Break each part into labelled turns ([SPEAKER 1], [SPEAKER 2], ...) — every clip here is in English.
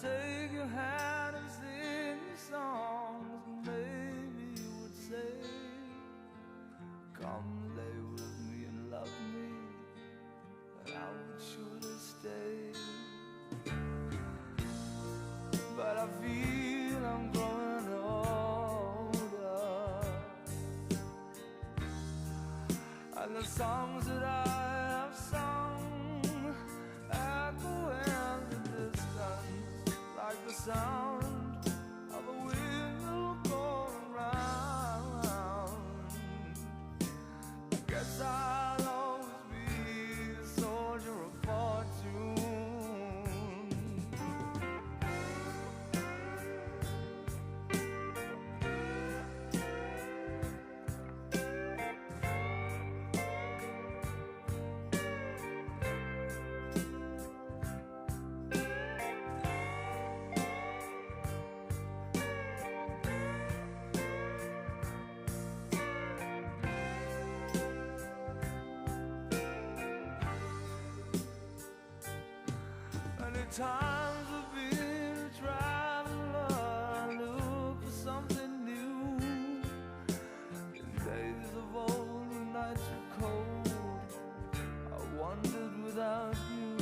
[SPEAKER 1] take your hand and sing your songs, and maybe you would say, come lay with me and love me, and I would surely stay. But I feel I'm growing older, and the songs that I have sung echo in the distance like the sound of a wheel going round. I guess I'll always be a soldier of fortune. Many times I've been a traveler, look for something new. In days of old, when nights were cold, I wandered without you.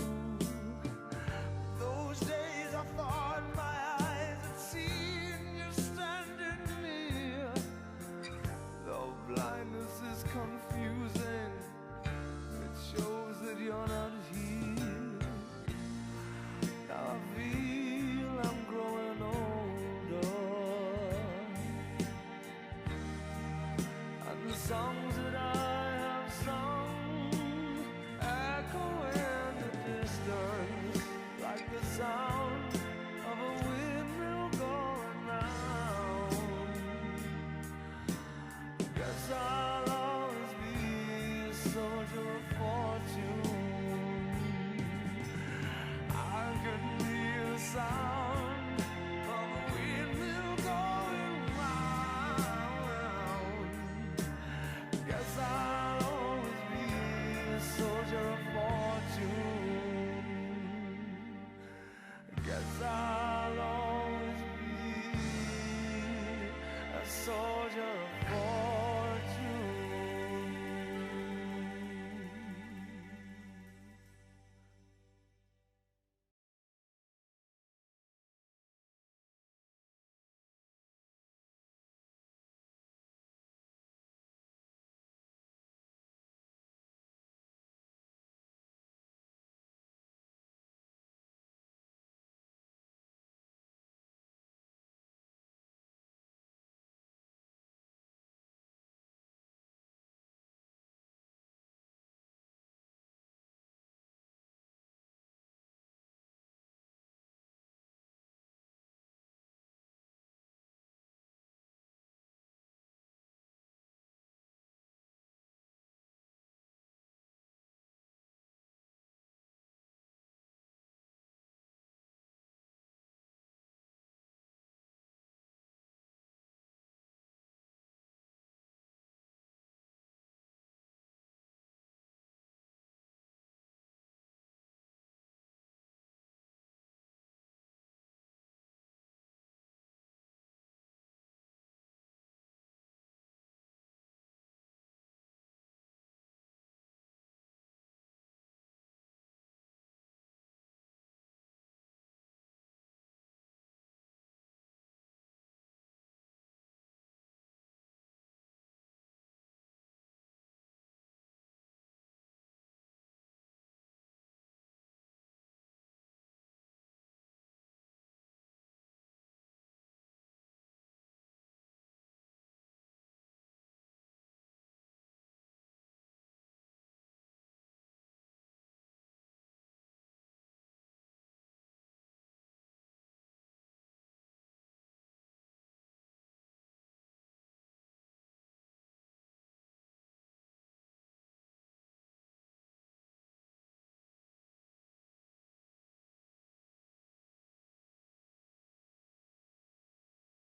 [SPEAKER 1] Those days I thought my eyes had seen you standing near. Though blindness is confusing, it shows that you're not here. Now I feel I'm growing older, and the song